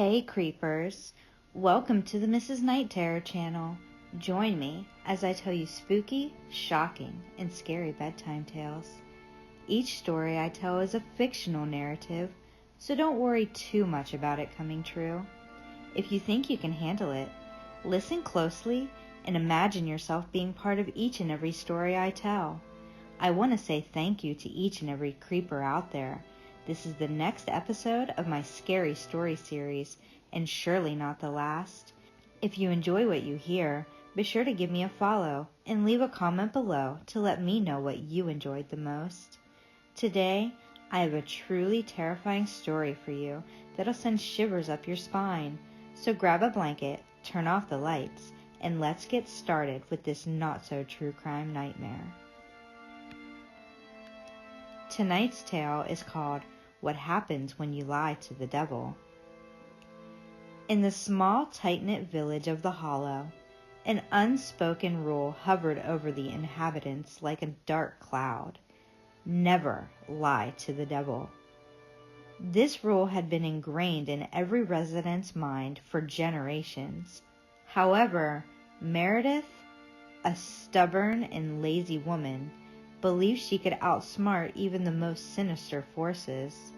Hey creepers, welcome to the Mrs. Night Terror channel. Join me as I tell you spooky, shocking, and scary bedtime tales. Each story I tell is a fictional narrative, so don't worry too much about it coming true. If you think you can handle it, listen closely and imagine yourself being part of each and every story I tell. I want to say thank you to each and every creeper out there. This is the next episode of my scary story series, and surely not the last. If you enjoy what you hear, be sure to give me a follow and leave a comment below to let me know what you enjoyed the most. Today, I have a truly terrifying story for you that'll send shivers up your spine. So grab a blanket, turn off the lights, and let's get started with this not-so-true crime nightmare. Tonight's tale is called What Happens When You Lie to the Devil. In the small, tight-knit village of the Hollow, an unspoken rule hovered over the inhabitants like a dark cloud. Never lie to the devil. This rule had been ingrained in every resident's mind for generations. However, Merideth, a stubborn and lazy woman, believed she could outsmart even the most sinister forces.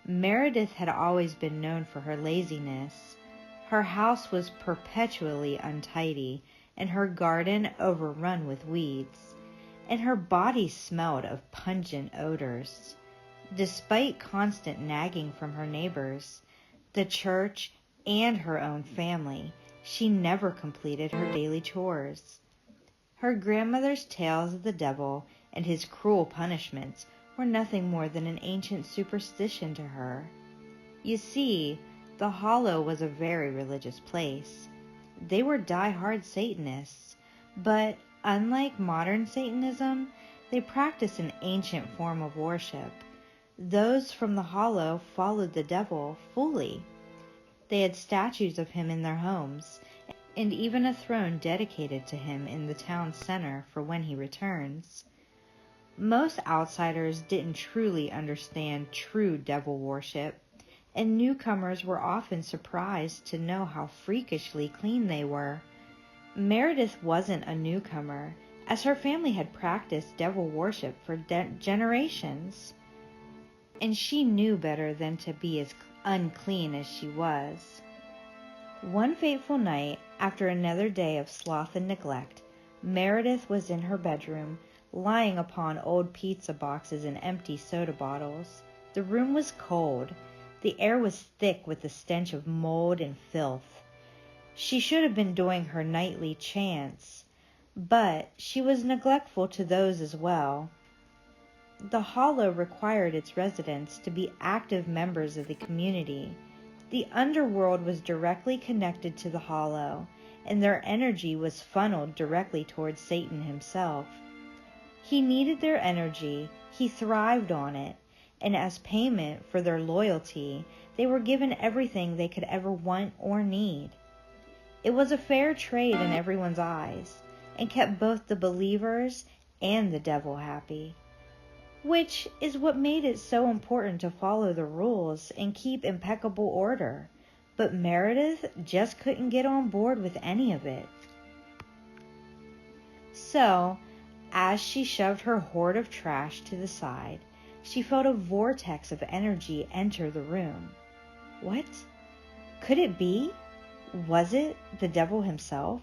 Merideth had always been known for her laziness. Her house was perpetually untidy, and her garden overrun with weeds, and her body smelled of pungent odors. Despite constant nagging from her neighbors, the church, and her own family, she never completed her daily chores. Her grandmother's tales of the devil and his cruel punishments were nothing more than an ancient superstition to her. You see, the Hollow was a very religious place. They were die-hard Satanists, but unlike modern Satanism, they practiced an ancient form of worship. Those from the Hollow followed the devil fully. They had statues of him in their homes, and even a throne dedicated to him in the town center for when he returns. Most outsiders didn't truly understand true devil worship, and newcomers were often surprised to know how freakishly clean they were. Merideth wasn't a newcomer, as her family had practiced devil worship for generations, and she knew better than to be as unclean as she was. One fateful night, after another day of sloth and neglect, Merideth was in her bedroom, lying upon old pizza boxes and empty soda bottles. The room was cold. The air was thick with the stench of mold and filth. She should have been doing her nightly chants, but she was neglectful to those as well. The Hollow required its residents to be active members of the community. The underworld was directly connected to the Hollow, and their energy was funneled directly towards Satan himself. He needed their energy, he thrived on it, and as payment for their loyalty, they were given everything they could ever want or need. It was a fair trade in everyone's eyes, and kept both the believers and the devil happy. Which is what made it so important to follow the rules and keep impeccable order. But Merideth just couldn't get on board with any of it. So, as she shoved her hoard of trash to the side, she felt a vortex of energy enter the room. What? Could it be? Was it the devil himself,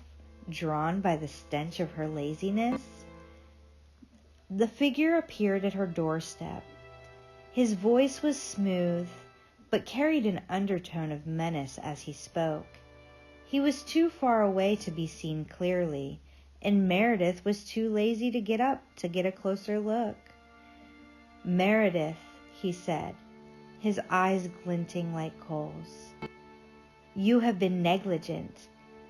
drawn by the stench of her laziness? The figure appeared at her doorstep. His voice was smooth, but carried an undertone of menace as he spoke. He was too far away to be seen clearly, and Merideth was too lazy to get up to get a closer look. "Merideth," he said, his eyes glinting like coals. "You have been negligent.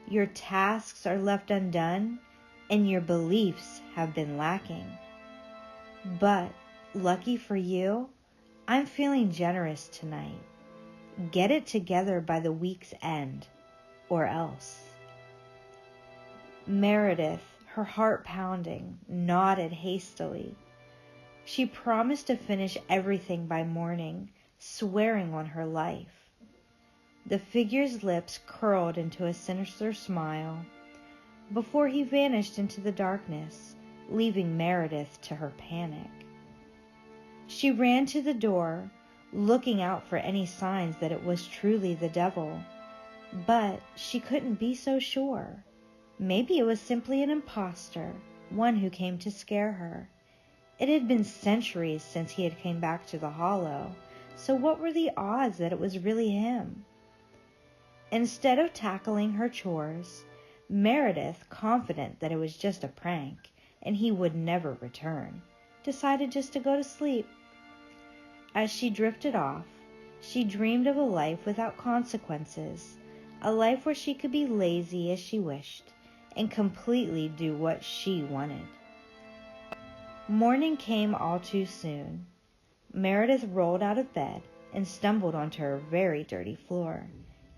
Your tasks are left undone, and your beliefs have been lacking. But, lucky for you, I'm feeling generous tonight. Get it together by the week's end, or else." Merideth, her heart pounding, nodded hastily. She promised to finish everything by morning, swearing on her life. The figure's lips curled into a sinister smile before he vanished into the darkness, leaving Merideth to her panic. She ran to the door, looking out for any signs that it was truly the devil, but she couldn't be so sure. Maybe it was simply an impostor, one who came to scare her. It had been centuries since he had come back to the Hollow, so what were the odds that it was really him? Instead of tackling her chores, Merideth, confident that it was just a prank and he would never return, decided just to go to sleep. As she drifted off, she dreamed of a life without consequences, a life where she could be lazy as she wished and completely do what she wanted. Morning came all too soon. Merideth rolled out of bed and stumbled onto her very dirty floor,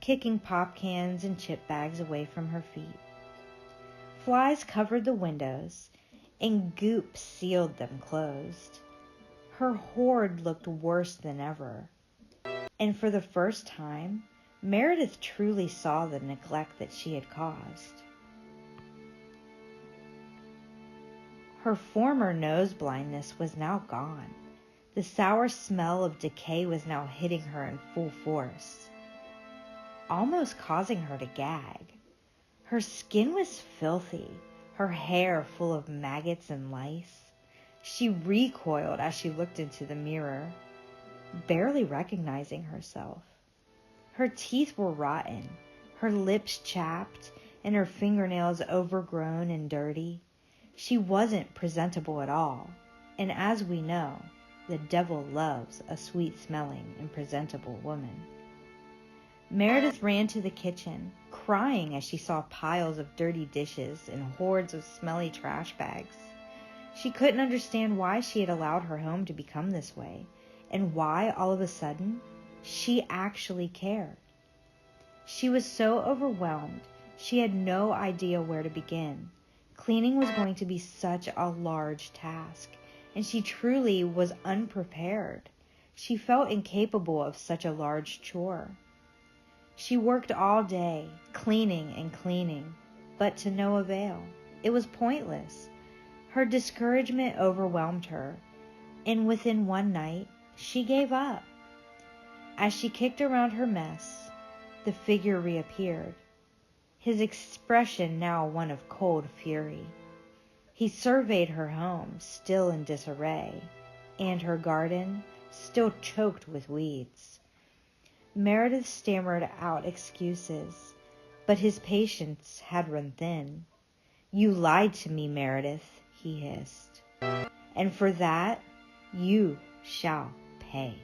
kicking pop cans and chip bags away from her feet. Flies covered the windows, and goop sealed them closed. Her hoard looked worse than ever, and for the first time, Merideth truly saw the neglect that she had caused. Her former nose blindness was now gone. The sour smell of decay was now hitting her in full force, almost causing her to gag. Her skin was filthy, her hair full of maggots and lice. She recoiled as she looked into the mirror, barely recognizing herself. Her teeth were rotten, her lips chapped, and her fingernails overgrown and dirty. She wasn't presentable at all, and as we know, the devil loves a sweet-smelling and presentable woman. Merideth ran to the kitchen, crying as she saw piles of dirty dishes and hordes of smelly trash bags. She couldn't understand why she had allowed her home to become this way, and why, all of a sudden, she actually cared. She was so overwhelmed, she had no idea where to begin. Cleaning was going to be such a large task, and she truly was unprepared. She felt incapable of such a large chore. She worked all day, cleaning and cleaning, but to no avail. It was pointless. Her discouragement overwhelmed her, and within one night, she gave up. As she kicked around her mess, the figure reappeared, his expression now one of cold fury. He surveyed her home, still in disarray, and her garden, still choked with weeds. Merideth stammered out excuses, but his patience had run thin. "You lied to me, Merideth," he hissed, "and for that, you shall pay."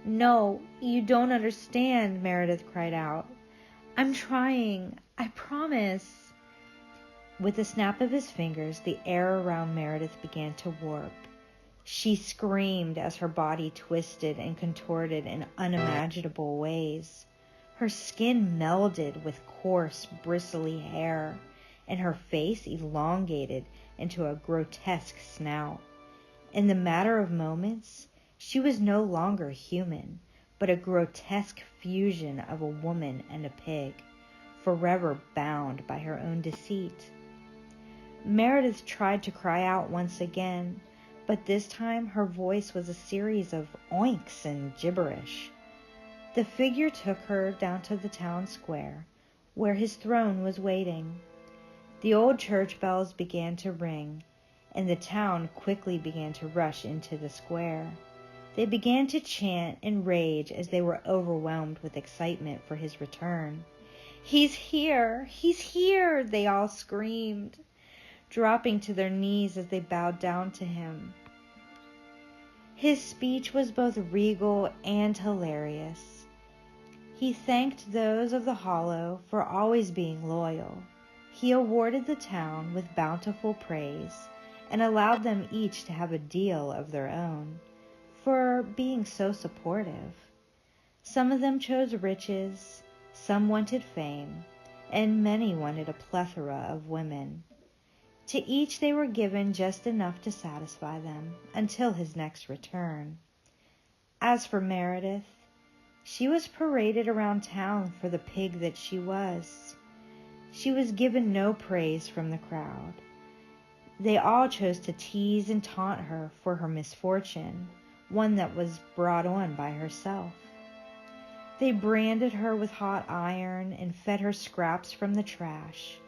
"No, you don't understand," Merideth cried out. "I'm trying, I promise." With a snap of his fingers, the air around Merideth began to warp. She screamed as her body twisted and contorted in unimaginable ways. Her skin melded with coarse, bristly hair, and her face elongated into a grotesque snout. In the matter of moments, she was no longer human, but a grotesque fusion of a woman and a pig, forever bound by her own deceit. Merideth tried to cry out once again, but this time her voice was a series of oinks and gibberish. The figure took her down to the town square, where his throne was waiting. The old church bells began to ring, and the town quickly began to rush into the square. They began to chant and rage as they were overwhelmed with excitement for his return. "He's here! He's here!" they all screamed, dropping to their knees as they bowed down to him. His speech was both regal and hilarious. He thanked those of the Hollow for always being loyal. He awarded the town with bountiful praise and allowed them each to have a deal of their own for being so supportive. Some of them chose riches, some wanted fame, and many wanted a plethora of women. To each they were given just enough to satisfy them until his next return. As for Merideth, She was paraded around town for the pig that she was. She was given no praise from the crowd. They all chose to tease and taunt her for her misfortune, one that was brought on by herself. They branded her with hot iron and fed her scraps from the trash.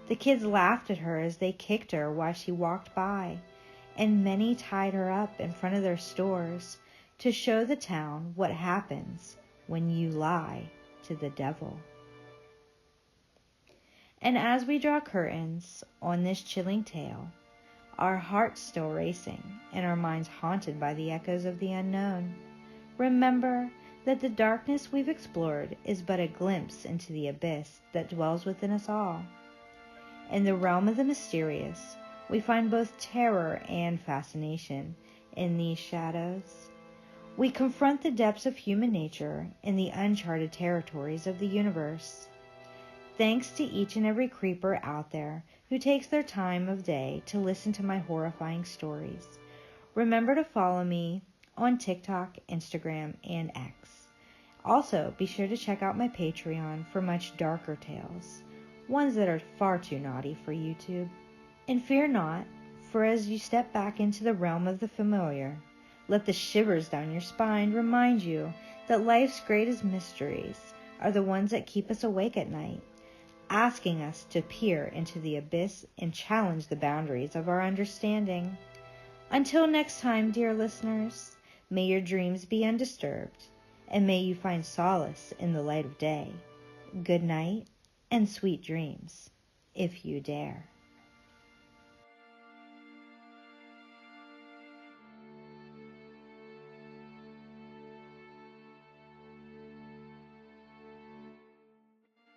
The kids laughed at her as they kicked her while she walked by, and many tied her up in front of their stores to show the town what happens when you lie to the devil. And as we draw curtains on this chilling tale, our hearts still racing and our minds haunted by the echoes of the unknown, remember that the darkness we've explored is but a glimpse into the abyss that dwells within us all. In the realm of the mysterious, we find both terror and fascination in these shadows. We confront the depths of human nature in the uncharted territories of the universe. Thanks to each and every creeper out there who takes their time of day to listen to my horrifying stories. Remember to follow me on TikTok, Instagram, and X. Also, be sure to check out my Patreon for much darker tales, ones that are far too naughty for YouTube. And fear not, for as you step back into the realm of the familiar, let the shivers down your spine remind you that life's greatest mysteries are the ones that keep us awake at night, asking us to peer into the abyss and challenge the boundaries of our understanding. Until next time, dear listeners, may your dreams be undisturbed, and may you find solace in the light of day. Good night, and sweet dreams, if you dare.